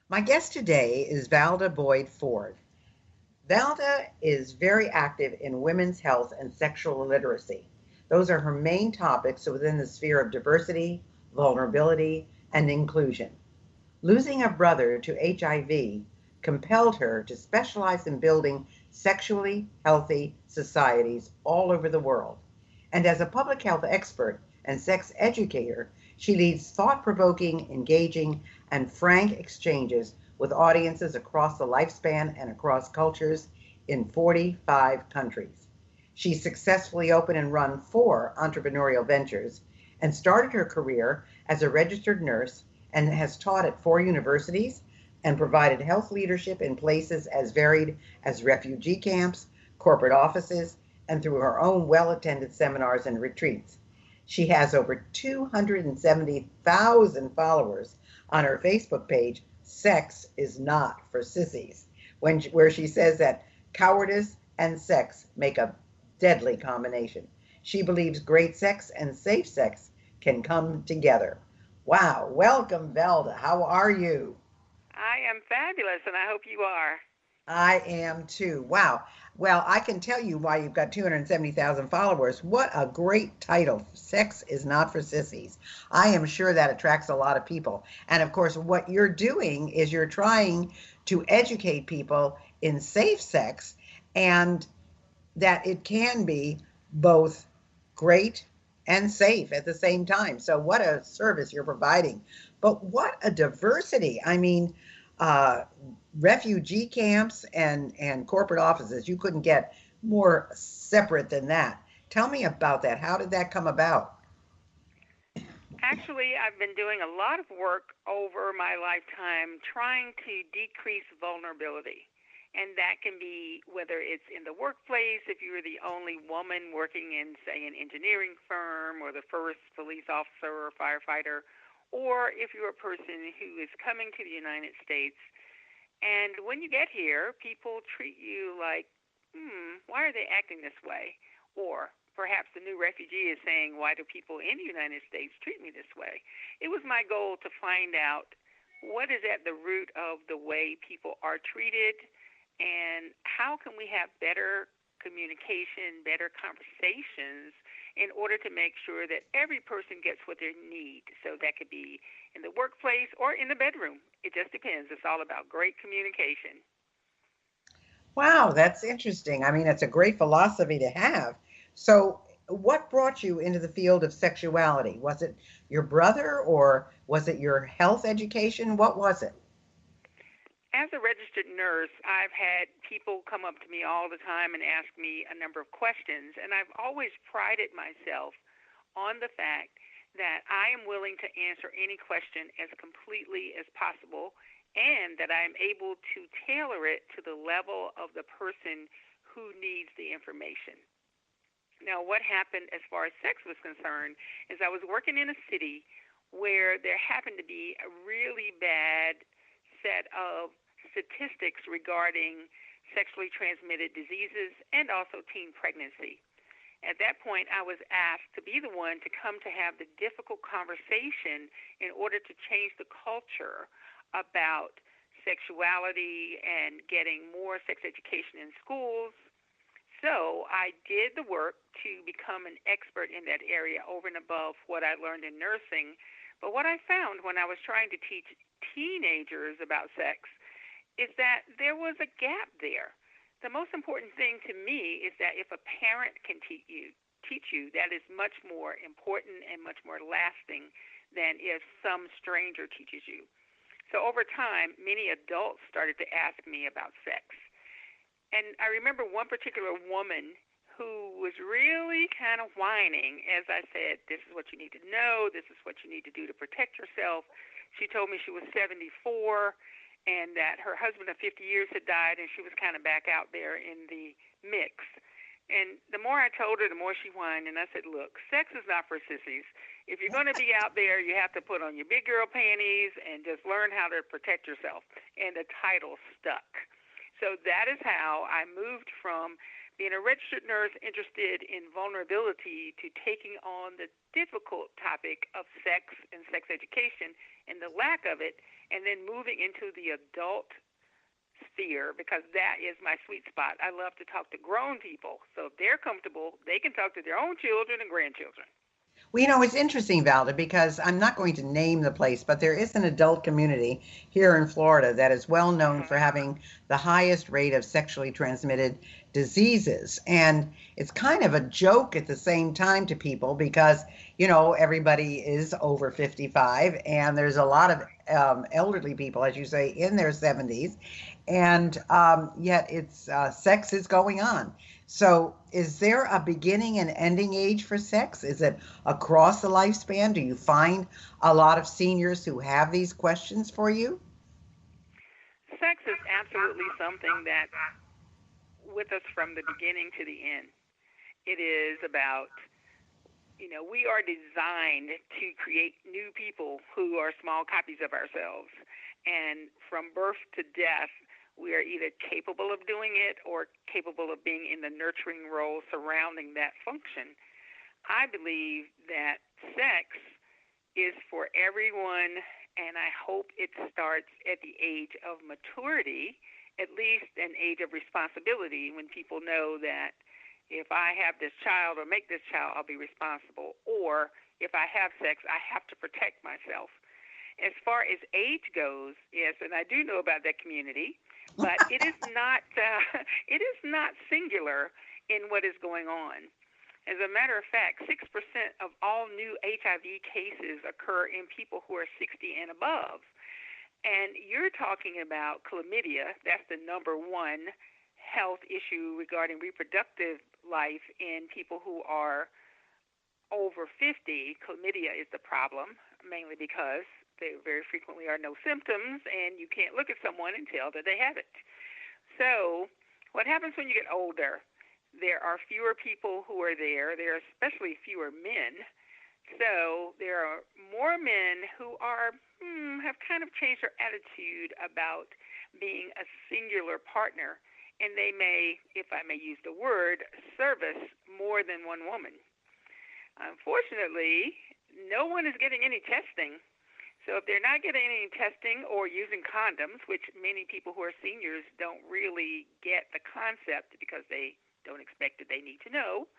My guest today is Valda Ford. Valda is very active in women's health and sexual literacy. Those are her main topics within the sphere of diversity, vulnerability, and inclusion. Losing a brother to HIV compelled her to specialize in building sexually healthy societies all over the world. And as a public health expert and sex educator, she leads thought provoking, engaging, and frank exchanges with audiences across the lifespan and across cultures in 45 countries. She successfully opened and run 4 entrepreneurial ventures and started her career as a registered nurse and has taught at 4 universities and provided health leadership in places as varied as refugee camps, corporate offices, and through her own well attended seminars and retreats. She has over 270,000 followers on her Facebook page, Sex is Not for Sissies, where she says that cowardice and sex make a deadly combination. She believes great sex and safe sex can come together. Wow, welcome, Velda. How are you? I am fabulous, and I hope you are. I am too. Wow. Well, I can tell you why you've got 270,000 followers. What a great title. Sex is not for sissies. I am sure that attracts a lot of people. And of course, what you're doing is you're trying to educate people in safe sex and that it can be both great and safe at the same time. So, what a service you're providing. But what a diversity. I mean, uh, refugee camps and corporate offices. You couldn't get more separate than that. Tell me about that. How did that come about? Actually, I've been doing a lot of work over my lifetime trying to decrease vulnerability. And that can be whether it's in the workplace, if you're the only woman working in, say, an engineering firm or the first police officer or firefighter, or if you're a person who is coming to the United States. And when you get here, people treat you like, why are they acting this way? Or perhaps the new refugee is saying, why do people in the United States treat me this way? It was my goal to find out what is at the root of the way people are treated and how can we have better communication, better conversations in order to make sure that every person gets what they need. So that could be in the workplace or in the bedroom. It just depends. It's all about great communication. Wow, that's interesting. I mean, it's a great philosophy to have. So, what brought you into the field of sexuality? Was it your brother or was it your health education? What was it? As a registered nurse, I've had people come up to me all the time and ask me a number of questions, and I've always prided myself on the fact that I am willing to answer any question as completely as possible and that I am able to tailor it to the level of the person who needs the information. Now, what happened as far as sex was concerned is I was working in a city where there happened to be a really bad set of statistics regarding sexually transmitted diseases and also teen pregnancy. At that point, I was asked to be the one to come to have the difficult conversation in order to change the culture about sexuality and getting more sex education in schools. So I did the work to become an expert in that area over and above what I learned in nursing. But what I found when I was trying to teach teenagers about sex is that there was a gap there. The most important thing to me is that if a parent can teach you, that is much more important and much more lasting than if some stranger teaches you. So over time, many adults started to ask me about sex. And I remember one particular woman who was really kind of whining as I said, this is what you need to know, this is what you need to do to protect yourself. She told me she was 74 and that her husband of 50 years had died and she was kind of back out there in the mix. And the more I told her, the more she whined. And I said, look, sex is not for sissies. If you're going to be out there, you have to put on your big girl panties and just learn how to protect yourself. And the title stuck. So that is how I moved from being a registered nurse interested in vulnerability to taking on the difficult topic of sex and sex education and the lack of it, and then moving into the adult sphere because that is my sweet spot. I love to talk to grown people. So if they're comfortable, they can talk to their own children and grandchildren. Well, it's interesting, Valda, because I'm not going to name the place, but there is an adult community here in Florida that is well known for having the highest rate of sexually transmitted diseases. And it's kind of a joke at the same time to people because, everybody is over 55 and there's a lot of elderly people, as you say, in their 70s. And yet sex is going on. So is there a beginning and ending age for sex? Is it across the lifespan? Do you find a lot of seniors who have these questions for you? Sex is absolutely something that's with us from the beginning to the end. It is about, we are designed to create new people who are small copies of ourselves. And from birth to death, we are either capable of doing it or capable of being in the nurturing role surrounding that function. I believe that sex is for everyone, and I hope it starts at the age of maturity, at least an age of responsibility, when people know that if I have this child or make this child, I'll be responsible. Or if I have sex, I have to protect myself. As far as age goes, yes, and I do know about that community, but it is not it is not singular in what is going on. As a matter of fact, 6% of all new HIV cases occur in people who are 60 and above. And you're talking about chlamydia. That's the number one health issue regarding reproductive life in people who are over 50. Chlamydia is the problem, mainly because there very frequently are no symptoms, and you can't look at someone and tell that they have it. So what happens when you get older? There are fewer people who are there. There are especially fewer men. So there are more men who have kind of changed their attitude about being a singular partner, and they may, if I may use the word, service more than one woman. Unfortunately, no one is getting any testing. So if they're not getting any testing or using condoms, which many people who are seniors don't really get the concept because they don't expect that they need to know,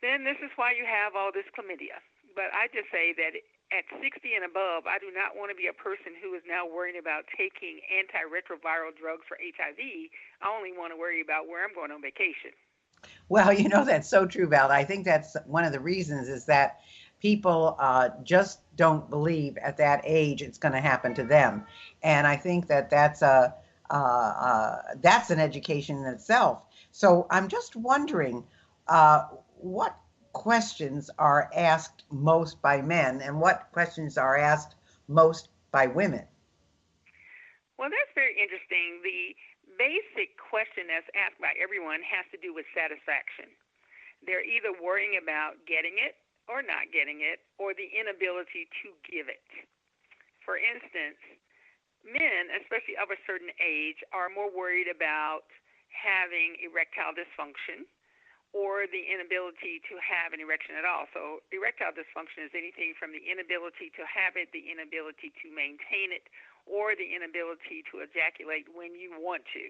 then this is why you have all this chlamydia. But I just say that at 60 and above, I do not want to be a person who is now worrying about taking antiretroviral drugs for HIV. I only want to worry about where I'm going on vacation. Well, that's so true, Val. I think that's one of the reasons is that people just don't believe at that age it's going to happen to them. And I think that that's an education in itself. So I'm just wondering what questions are asked most by men and what questions are asked most by women. Well, that's very interesting. The basic question that's asked by everyone has to do with satisfaction. They're either worrying about getting it or not getting it, or the inability to give it. For instance, men, especially of a certain age, are more worried about having erectile dysfunction or the inability to have an erection at all. So erectile dysfunction is anything from the inability to have it, the inability to maintain it, or the inability to ejaculate when you want to.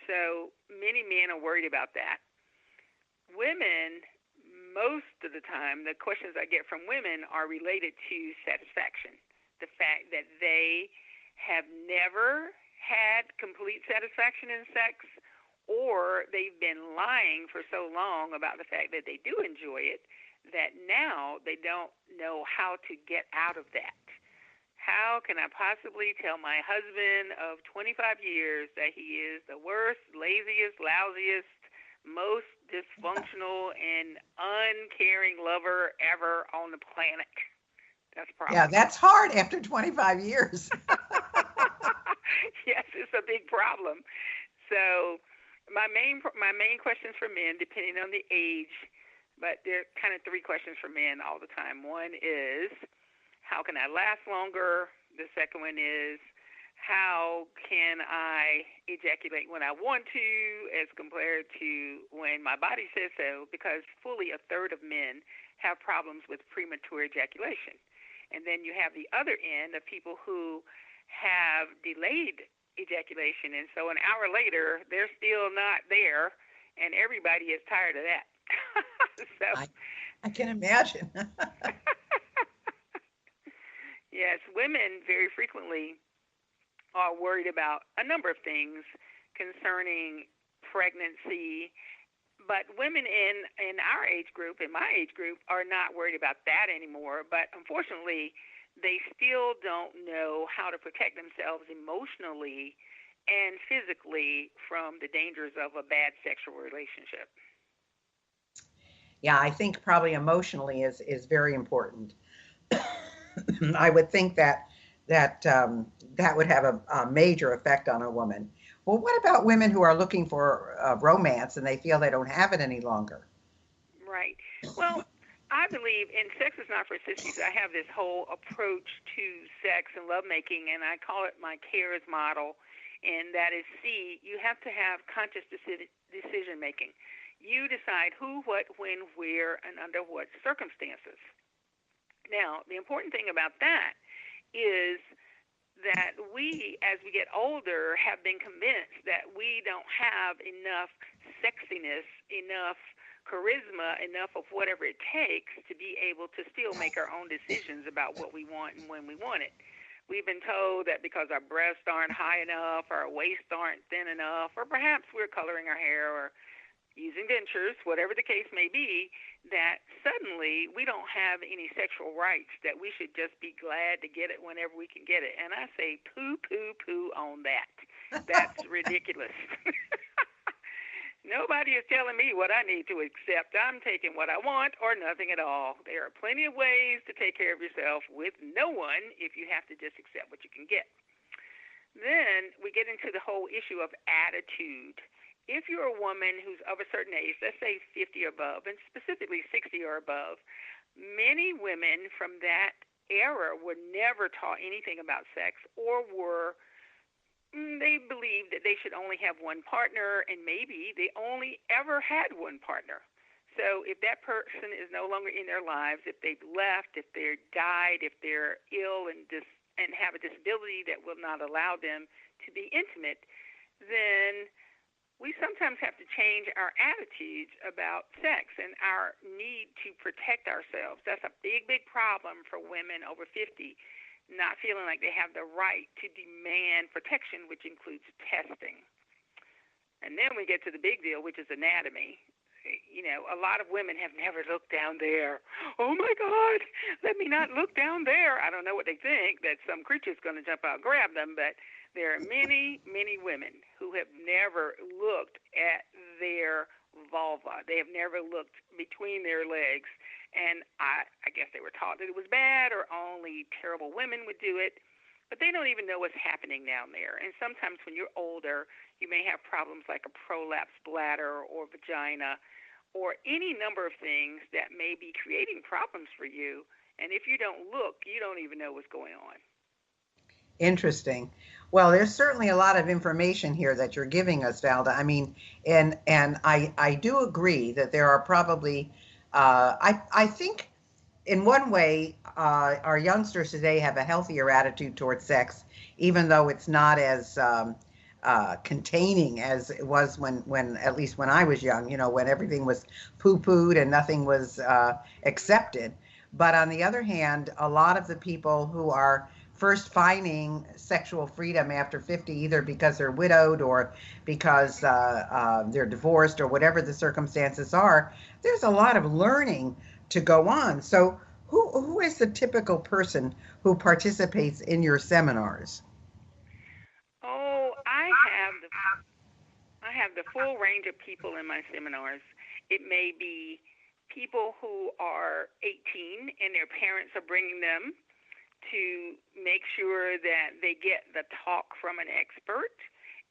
So many men are worried about that. Women, most of the time, the questions I get from women are related to satisfaction. The fact that they have never had complete satisfaction in sex, or they've been lying for so long about the fact that they do enjoy it that now they don't know how to get out of that. How can I possibly tell my husband of 25 years that he is the worst, laziest, lousiest, most dysfunctional and uncaring lover ever on the planet? That's a problem. Yeah, that's hard after 25 years. Yes, it's a big problem. So my main questions for men, depending on the age, but there are kind of three questions for men all the time. One is, how can I last longer? The second one is, how can I ejaculate when I want to as compared to when my body says so, because fully a third of men have problems with premature ejaculation. And then you have the other end of people who have delayed ejaculation, and so an hour later, they're still not there, and everybody is tired of that. So, I, I can imagine. yes, women very frequently are worried about a number of things concerning pregnancy, but women in our age group, in my age group, are not worried about that anymore. But unfortunately, they still don't know how to protect themselves emotionally and physically from the dangers of a bad sexual relationship. Yeah, I think probably emotionally is very important. I would think that would have a major effect on a woman. Well, what about women who are looking for romance and they feel they don't have it any longer? Right. Well, I believe in Sex is Not for Sissies. I have this whole approach to sex and lovemaking, and I call it my CARES model. And that is C, you have to have conscious decision making. You decide who, what, when, where, and under what circumstances. Now, the important thing about that is that we, as we get older, have been convinced that we don't have enough sexiness, enough charisma, enough of whatever it takes to be able to still make our own decisions about what we want and when we want it. We've been told that because our breasts aren't high enough, our waists aren't thin enough, or perhaps we're coloring our hair or using dentures, whatever the case may be, that suddenly we don't have any sexual rights, that we should just be glad to get it whenever we can get it. And I say poo, poo, poo on that. That's ridiculous. Nobody is telling me what I need to accept. I'm taking what I want or nothing at all. There are plenty of ways to take care of yourself with no one if you have to just accept what you can get. Then we get into the whole issue of attitude. If you're a woman who's of a certain age, let's say 50 or above, and specifically 60 or above, many women from that era were never taught anything about sex, or were they believed that they should only have one partner, and maybe they only ever had one partner. So if that person is no longer in their lives, if they've left, if they're died, if they're ill and have a disability that will not allow them to be intimate, then we sometimes have to change our attitudes about sex and our need to protect ourselves. That's a big, big problem for women over 50, not feeling like they have the right to demand protection, which includes testing. And then we get to the big deal, which is anatomy. You know, a lot of women have never looked down there. Oh my God, let me not look down there. I don't know what they think, that some creature's going to jump out and grab them, but there are many, many women who have never looked at their vulva. They have never looked between their legs. And I guess they were taught that it was bad or only terrible women would do it. But they don't even know what's happening down there. And sometimes when you're older, you may have problems like a prolapsed bladder or vagina or any number of things that may be creating problems for you. And if you don't look, you don't even know what's going on. Interesting. Well, there's certainly a lot of information here that you're giving us, Valda. I mean, and I do agree that there are probably I think in one way our youngsters today have a healthier attitude towards sex, even though it's not as containing as it was when at least when I was young. You know, when everything was poo-pooed and nothing was accepted. But on the other hand, a lot of the people who are first finding sexual freedom after 50, either because they're widowed or because they're divorced or whatever the circumstances are, there's a lot of learning to go on. So who is the typical person who participates in your seminars? Oh, I have the full range of people in my seminars. It may be people who are 18 and their parents are bringing them to make sure that they get the talk from an expert.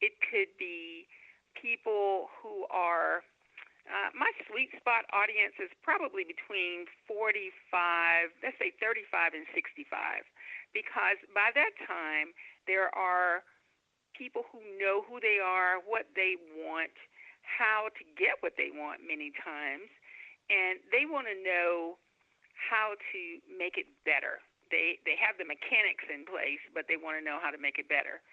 It could be people who are, my sweet spot audience is probably between 45, let's say 35 and 65, because by that time There are people who know who they are, what they want, how to get what they want many times, and they want to know how to make it better. They have the mechanics in place, but they want to know how to make it better.